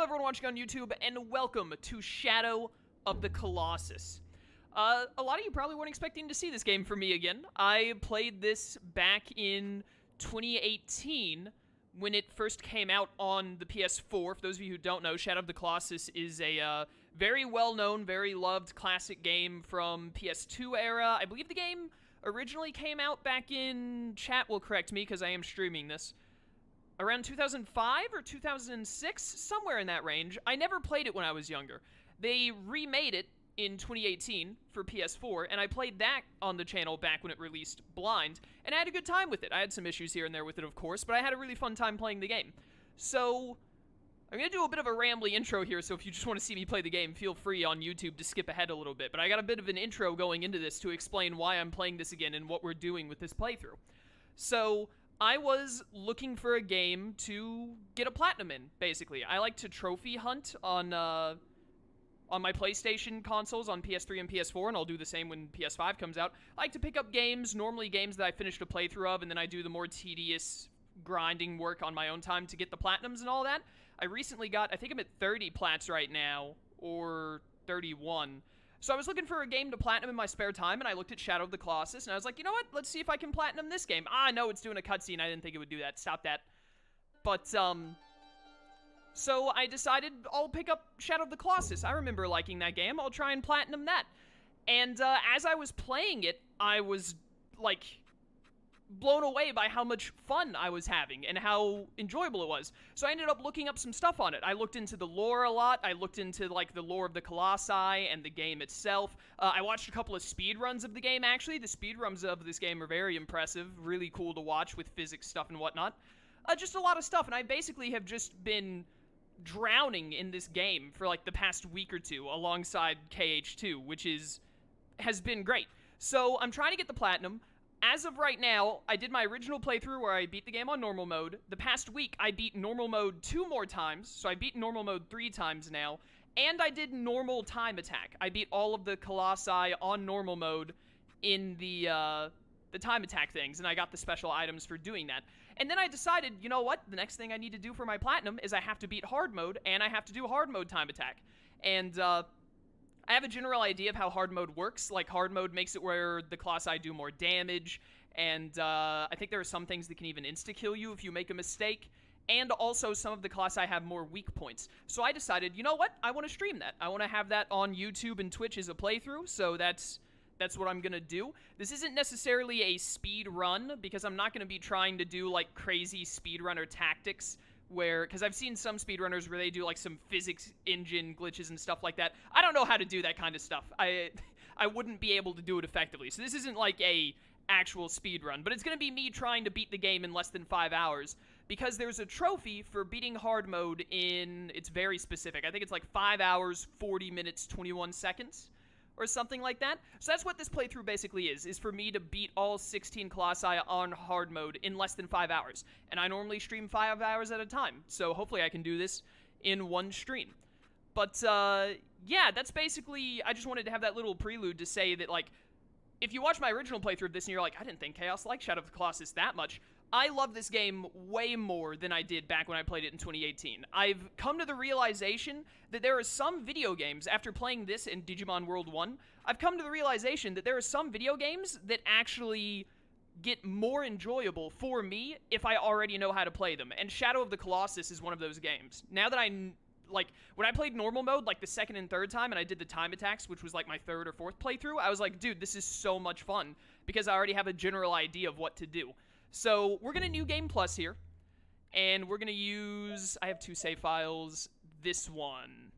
everyone watching on YouTube, and welcome to Shadow of the Colossus. A lot of you probably weren't expecting to see this game from me again. I played this back in 2018 when it first came out on the PS4. For those of you who don't know, Shadow of the Colossus is a very well-known, very loved classic game from PS2 era. I believe the game originally came out back in, chat will correct me because I am streaming this, around 2005 or 2006, somewhere in that range. I never played it when I was younger. They remade it in 2018 for PS4, and I played that on the channel back when it released blind, and I had a good time with it. I had some issues here and there with it, of course, but I had a really fun time playing the game. So, I'm going to do a bit of a rambly intro here, so if you just want to see me play the game, feel free on YouTube to skip ahead a little bit, but I got a bit of an intro going into this to explain why I'm playing this again and what we're doing with this playthrough. So, I was looking for a game to get a platinum in, basically. I like to trophy hunt on my PlayStation consoles, on PS3 and PS4, and I'll do the same when PS5 comes out. I like to pick up games, normally games that I finished a playthrough of, and then I do the more tedious grinding work on my own time to get the platinums and all that. I recently got, I think I'm at 30 plats right now, or 31. So I was looking for a game to platinum in my spare time, and I looked at Shadow of the Colossus, and I was like, you know what? Let's see if I can platinum this game. Ah, no, it's doing a cutscene. I didn't think it would do that. Stop that. But, so I decided I'll pick up Shadow of the Colossus. I remember liking that game. I'll try and platinum that. And, as I was playing it, I was, like, blown away by how much fun I was having and how enjoyable it was. So I ended up looking up some stuff on it. I looked into the lore a lot. I looked into, like, the lore of the Colossi and the game itself. I watched a couple of speedruns of the game, actually. The speedruns of this game are very impressive, really cool to watch with physics stuff and whatnot. Just a lot of stuff, and I basically have just been drowning in this game for, like, the past week or two alongside KH2, which has been great. So I'm trying to get the platinum. As of right now, I did my original playthrough where I beat the game on normal mode. The past week, I beat normal mode 2 more times, so I beat normal mode 3 times now, and I did normal time attack. I beat all of the Colossi on normal mode in the time attack things, and I got the special items for doing that. And then I decided, you know what, the next thing I need to do for my platinum is I have to beat hard mode, and I have to do hard mode time attack. And, I have a general idea of how hard mode works. Like, hard mode makes it where the Colossi do more damage, and I think there are some things that can even insta-kill you if you make a mistake, and also some of the Colossi have more weak points. So I decided, you know what, I want to stream that. I want to have that on YouTube and Twitch as a playthrough, so that's what I'm gonna do. This isn't necessarily a speed run, because I'm not gonna be trying to do, like, crazy speedrunner tactics, because I've seen some speedrunners where they do, like, some physics engine glitches and stuff like that. I don't know how to do that kind of stuff. I wouldn't be able to do it effectively. So this isn't, like, a actual speedrun, but it's going to be me trying to beat the game in less than 5 hours, because there's a trophy for beating hard mode in, it's very specific. I think it's, like, 5 hours, 40 minutes, 21 seconds, or something like that. So that's what this playthrough basically is for me to beat all 16 Colossi on hard mode in less than 5 hours. And I normally stream 5 hours at a time, so hopefully I can do this in one stream. But, yeah, that's basically, I just wanted to have that little prelude to say that, like, if you watch my original playthrough of this and you're like, I didn't think Chaos liked Shadow of the Colossus that much, I love this game way more than I did back when I played it in 2018. I've come to the realization that there are some video games, after playing this in Digimon World 1, I've come to the realization that there are some video games that actually get more enjoyable for me if I already know how to play them, and Shadow of the Colossus is one of those games. Now that like, when I played normal mode, like, the second and third time, and I did the time attacks, which was, like, my third or fourth playthrough, I was like, dude, this is so much fun, because I already have a general idea of what to do. So, we're going to New Game Plus here, and we're going to use, I have 2 save files, this one.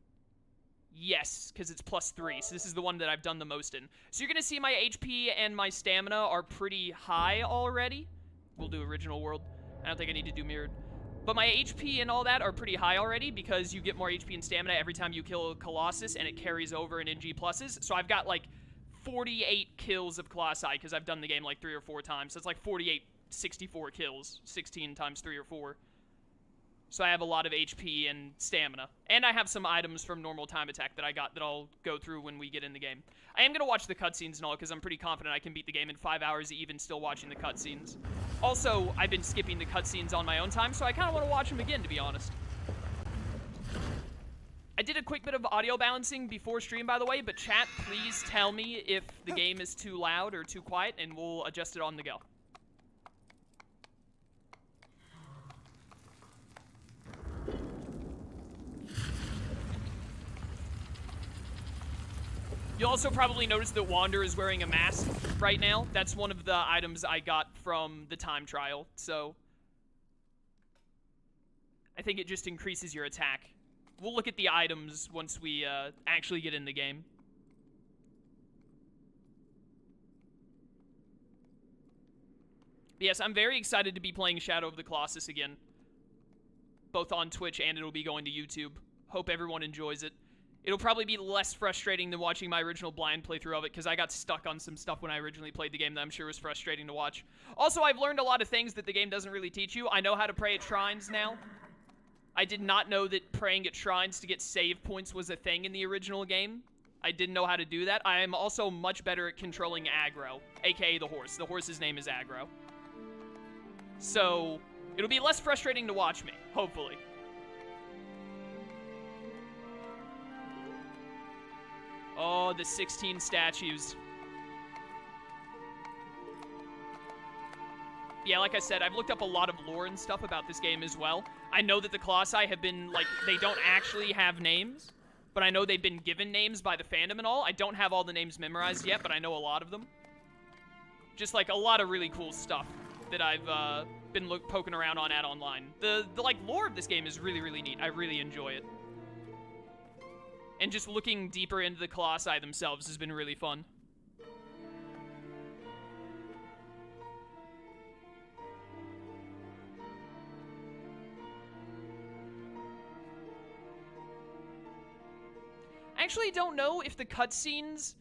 Yes, because it's +3, so this is the one that I've done the most in. So you're going to see my HP and my stamina are pretty high already. We'll do original world. I don't think I need to do mirrored. But my HP and all that are pretty high already, because you get more HP and stamina every time you kill a Colossus, and it carries over in NG pluses. So I've got, like, 48 kills of Colossi, because I've done the game, like, 3 or 4 times. So it's like 48 64 kills, 16 times 3 or 4. So I have a lot of HP and stamina. And I have some items from normal time attack that I got that I'll go through when we get in the game. I am going to watch the cutscenes and all, because I'm pretty confident I can beat the game in 5 hours even still watching the cutscenes. Also, I've been skipping the cutscenes on my own time, so I kind of want to watch them again, to be honest. did a quick bit of audio balancing before stream, by the way, but chat, please tell me if the game is too loud or too quiet, and we'll adjust it on the go. You'll also probably notice that Wander is wearing a mask right now. That's one of the items I got from the time trial, so I think it just increases your attack. We'll look at the items once we actually get in the game. But yes, I'm very excited to be playing Shadow of the Colossus again, both on Twitch and it'll be going to YouTube. Hope everyone enjoys it. It'll probably be less frustrating than watching my original blind playthrough of it, because I got stuck on some stuff when I originally played the game that I'm sure was frustrating to watch. Also, I've learned a lot of things that the game doesn't really teach you. I know how to pray at shrines now. I did not know that praying at shrines to get save points was a thing in the original game. I didn't know how to do that. I am also much better at controlling aggro, aka the horse. The horse's name is Aggro. So, it'll be less frustrating to watch me, hopefully. Oh, the 16 statues. Yeah, like I said, I've looked up a lot of lore and stuff about this game as well. I know that the Colossi have been, like, they don't actually have names, but I know they've been given names by the fandom and all. I don't have all the names memorized yet, but I know a lot of them. Just, like, a lot of really cool stuff that I've been poking around on online. The like, lore of this game is really, really neat. I really enjoy it. And just looking deeper into the Colossi themselves has been really fun. I actually don't know if the cutscenes,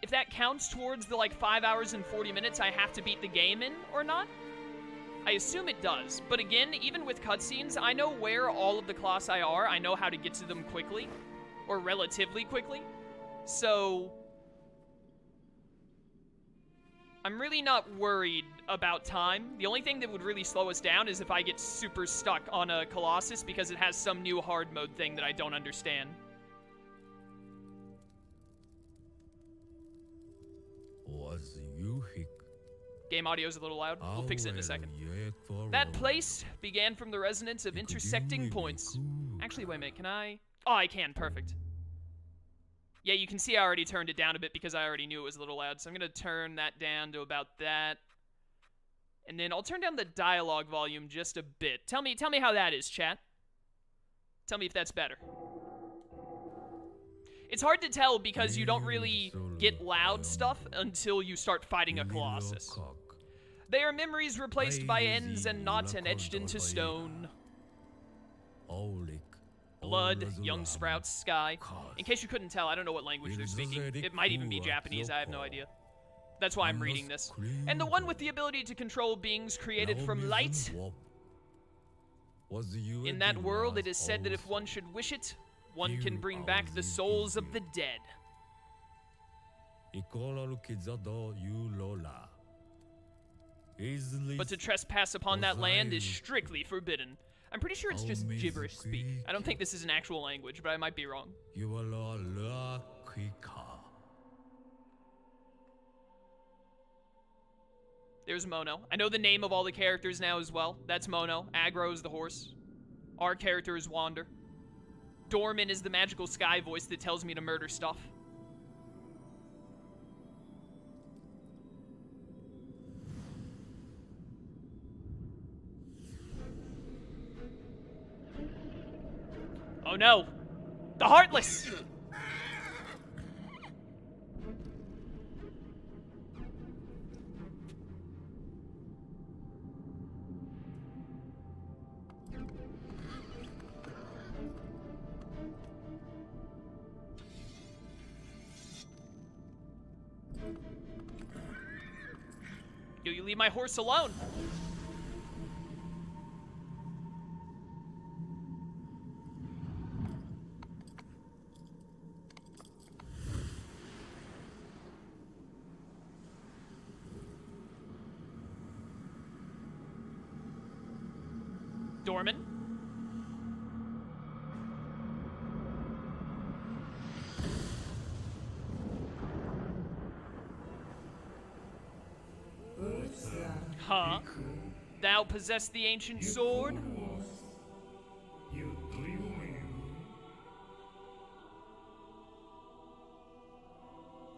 if that counts towards the, like, 5 hours and 40 minutes I have to beat the game in or not. I assume it does, but again, even with cutscenes, I know where all of the Colossi are. I know how to get to them quickly, or relatively quickly, so I'm really not worried about time. The only thing that would really slow us down is if I get super stuck on a Colossus because it has some new hard mode thing that I don't understand. Game audio is a little loud. We'll fix it in a second. That place began from the resonance of intersecting points. Actually, wait a minute. Can I? Oh, I can. Perfect. Yeah, you can see I already turned it down a bit because I already knew it was a little loud. So I'm going to turn that down to about that. And then I'll turn down the dialogue volume just a bit. Tell me how that is, chat. Tell me if that's better. It's hard to tell because you don't really get loud stuff until you start fighting a Colossus. They are memories replaced by ends and not and etched into stone. Blood, young sprouts, sky. In case you couldn't tell, I don't know what language they're speaking. It might even be Japanese, I have no idea. That's why I'm reading this. And the one with the ability to control beings created from light. In that world, it is said that if one should wish it, one can bring back the souls of the dead. But to trespass upon that land is strictly forbidden. I'm pretty sure it's just gibberish speak. I don't think this is an actual language, but I might be wrong. There's Mono. I know the name of all the characters now as well. That's Mono. Aggro is the horse. Our character is Wander. Dorman is the magical sky voice that tells me to murder stuff. Oh no! The Heartless! Yo, you leave my horse alone! Dorman. Huh? Thou possess the ancient sword?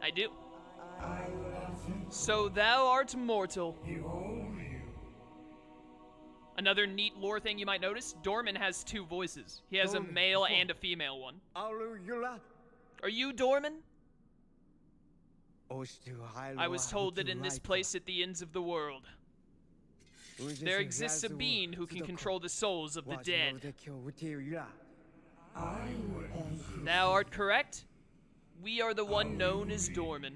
I do. So thou art mortal. Another neat lore thing you might notice, Dorman has two voices. He has a male and a female one. Are you Dorman? I was told that in this place at the ends of the world, there exists a being who can control the souls of the dead. Thou art correct. We are the one known as Dorman.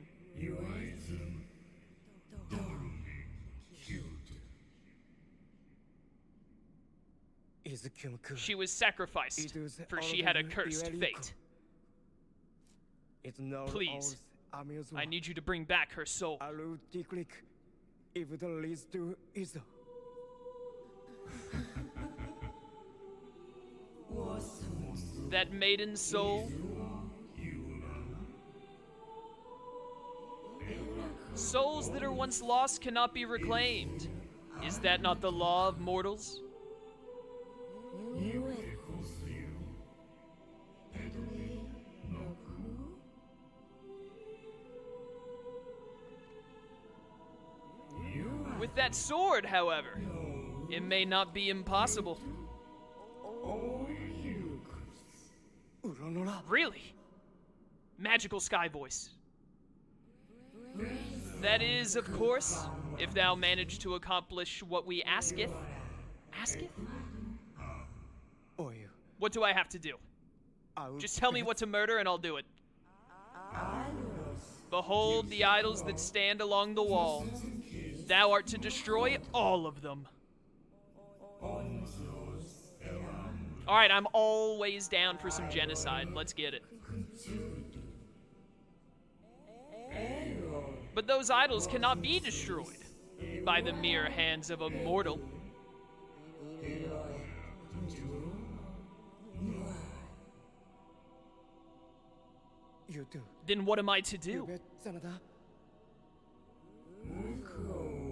She was sacrificed, for she had a cursed fate. Please, I need you to bring back her soul. That maiden soul? Souls that are once lost cannot be reclaimed. Is that not the law of mortals? With that sword, however, it may not be impossible. Really? Magical sky voice. That is, of course, if thou manage to accomplish what we asketh. Asketh? What do I have to do? Just tell me what to murder and I'll do it. Behold the idols that stand along the wall. Thou art to destroy all of them. Alright, I'm always down for some genocide. Let's get it. But those idols cannot be destroyed by the mere hands of a mortal. Then what am I to do?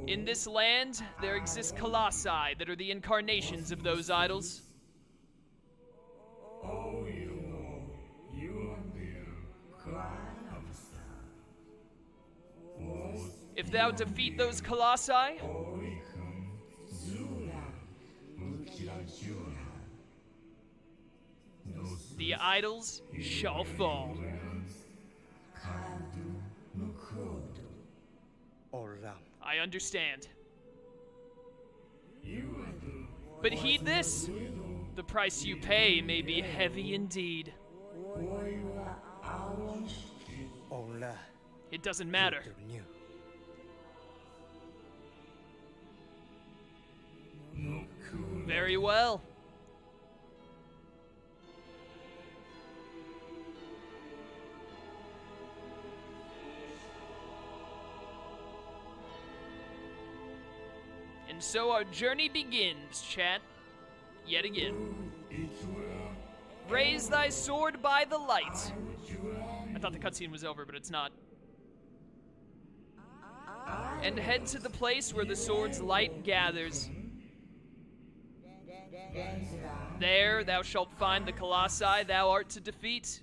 In this land, there exist Colossi that are the incarnations of those idols. If thou defeat those Colossi, the idols shall fall. I understand. But heed this. The price you pay may be heavy indeed. It doesn't matter. Very well. And so our journey begins, chat. Yet again. Raise thy sword by the light. I thought the cutscene was over, but it's not. And head to the place where the sword's light gathers. There thou shalt find the Colossi thou art to defeat.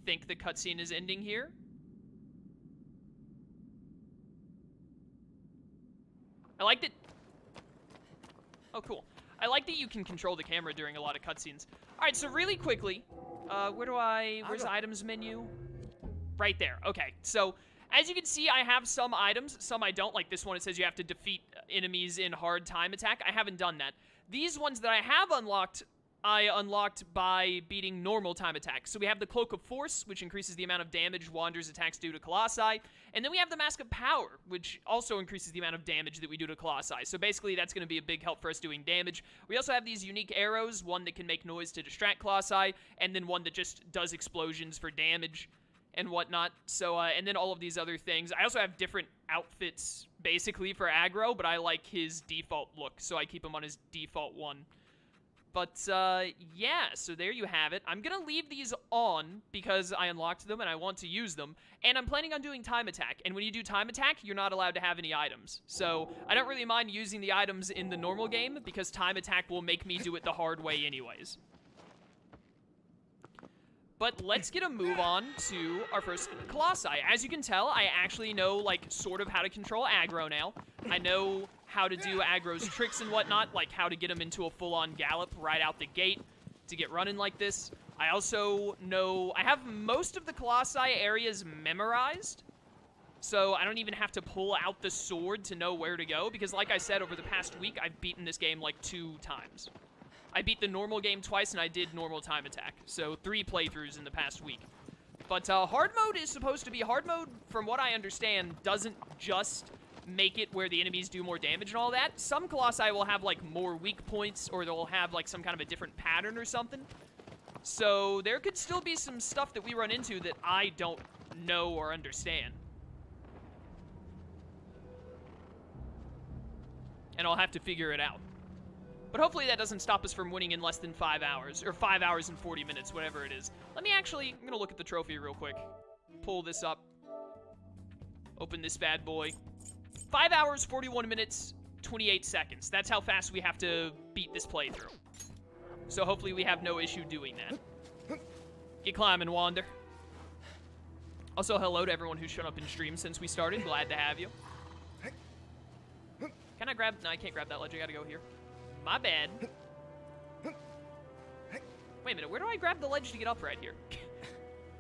Think the cutscene is ending here? I like that. Oh, cool. I like that you can control the camera during a lot of cutscenes. All right, so really quickly, where's the items menu? Right there. Okay, so as you can see, I have some items, some I don't. Like this one, it says you have to defeat enemies in hard time attack. I haven't done that. These ones that I have unlocked, I unlocked by beating normal time attack. So we have the Cloak of Force, which increases the amount of damage Wanderer's attacks do to Colossi. And then we have the Mask of Power, which also increases the amount of damage that we do to Colossi. So basically, that's going to be a big help for us doing damage. We also have these unique arrows, one that can make noise to distract Colossi, and then one that just does explosions for damage and whatnot. So, and then all of these other things. I also have different outfits, basically, for aggro, but I like his default look, so I keep him on his default one. But, yeah, so there you have it. I'm gonna leave these on because I unlocked them and I want to use them. And I'm planning on doing time attack. And when you do time attack, you're not allowed to have any items. So I don't really mind using the items in the normal game because time attack will make me do it the hard way anyways. But let's get a move on to our first Colossi. As you can tell, I actually know, like, sort of how to control aggro now. I know how to do aggro's tricks and whatnot, like how to get them into a full-on gallop right out the gate to get running like this. I also know... I have most of the Colossi areas memorized, so I don't even have to pull out the sword to know where to go, because like I said, over the past week, I've beaten this game, like, 2 times. I beat the normal game twice, and I did normal time attack. So 3 playthroughs in the past week. But hard mode is supposed to be... Hard mode, from what I understand, doesn't just make it where the enemies do more damage and all that. Some Colossi will have, like, more weak points, or they'll have, like, some kind of a different pattern or something. So there could still be some stuff that we run into that I don't know or understand. And I'll have to figure it out. But hopefully that doesn't stop us from winning in less than 5 hours, or 5 hours and 40 minutes, whatever it is. Let me actually, I'm gonna look at the trophy real quick. Pull this up. Open this bad boy. 5 hours, 41 minutes, 28 seconds. That's how fast we have to beat this playthrough. So hopefully we have no issue doing that. Get climbing, Wander. Also, hello to everyone who's shown up in stream since we started. Glad to have you. Can I grab, no, I can't grab that ledge. I gotta go here. My bad. Wait a minute, where do I grab the ledge to get up right here?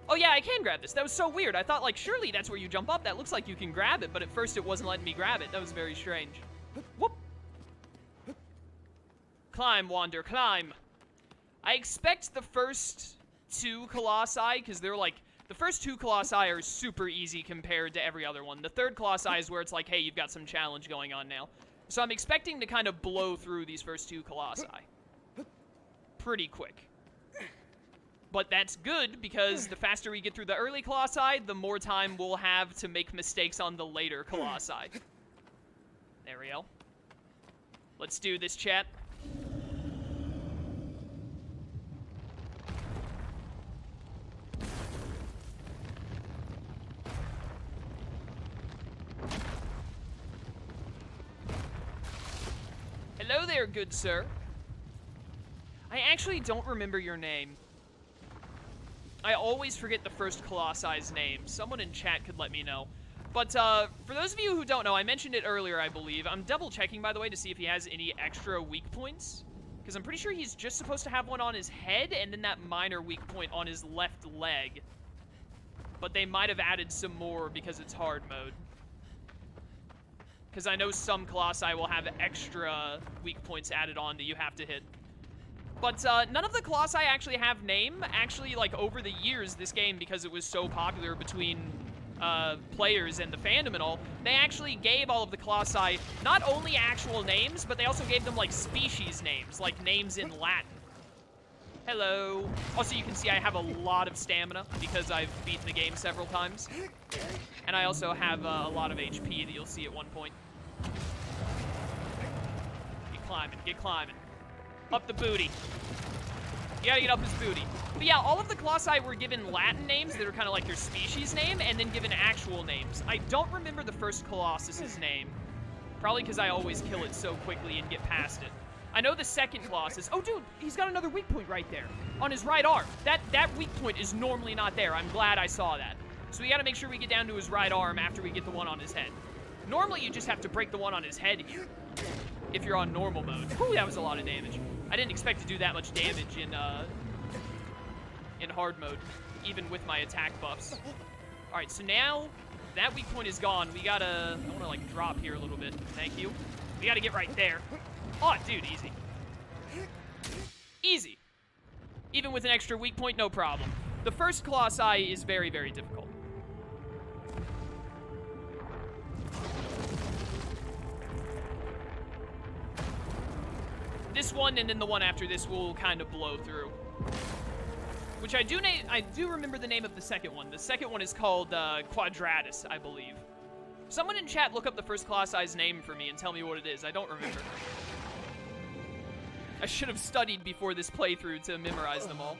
Oh yeah, I can grab this. That was so weird. I thought, like, surely that's where you jump up. That looks like you can grab it, but at first it wasn't letting me grab it. That was very strange. Whoop. Climb, Wander, climb. I expect the first 2 Colossi, because they're like, the first 2 Colossi are super easy compared to every other one. The third Colossi is where it's like, hey, you've got some challenge going on now. So I'm expecting to kind of blow through these first 2 Colossi pretty quick. But that's good, because the faster we get through the early Colossi, the more time we'll have to make mistakes on the later Colossi. There we go. Let's do this, chat. Hello there, good sir. I actually don't remember your name. I always forget the first Colossi's name. Someone in chat could let me know. But for those of you who don't know, I mentioned it earlier, I believe. I'm double checking, by the way, to see if he has any extra weak points. Because I'm pretty sure he's just supposed to have one on his head and then that minor weak point on his left leg. But they might have added some more because it's hard mode. Because I know some Colossi will have extra weak points added on that you have to hit. But none of the Colossi actually have name. Actually, like, over the years, this game, because it was so popular between players and the fandom and all, they actually gave all of the Colossi not only actual names, but they also gave them, like, species names, like names in Latin. Hello. Also, you can see I have a lot of stamina because I've beaten the game several times. And I also have a lot of HP that you'll see at one point. Get climbing, get climbing. Up the booty. You gotta get up his booty. But yeah, all of the Colossi were given Latin names that are kind of like their species name, and then given actual names. I don't remember the first Colossus's name. Probably because I always kill it so quickly and get past it. I know the second Colossus. Oh, dude, he's got another weak point right there. On his right arm. That weak point is normally not there. I'm glad I saw that. So we gotta make sure we get down to his right arm after we get the one on his head. Normally, you just have to break the one on his head here. If you're on normal mode. Whew, that was a lot of damage. I didn't expect to do that much damage in hard mode, even with my attack buffs. All right, so now that weak point is gone, we gotta, I wanna like drop here a little bit. Thank you. We gotta get right there. Oh, dude, easy. Easy. Even with an extra weak point, no problem. The first Colossi is very, very difficult. This one and then the one after this will kind of blow through. Which I do remember the name of the second one. The second one is called Quadratus, I believe. Someone in chat look up the first Colossi's name for me and tell me what it is. I don't remember. I should have studied before this playthrough to memorize them all.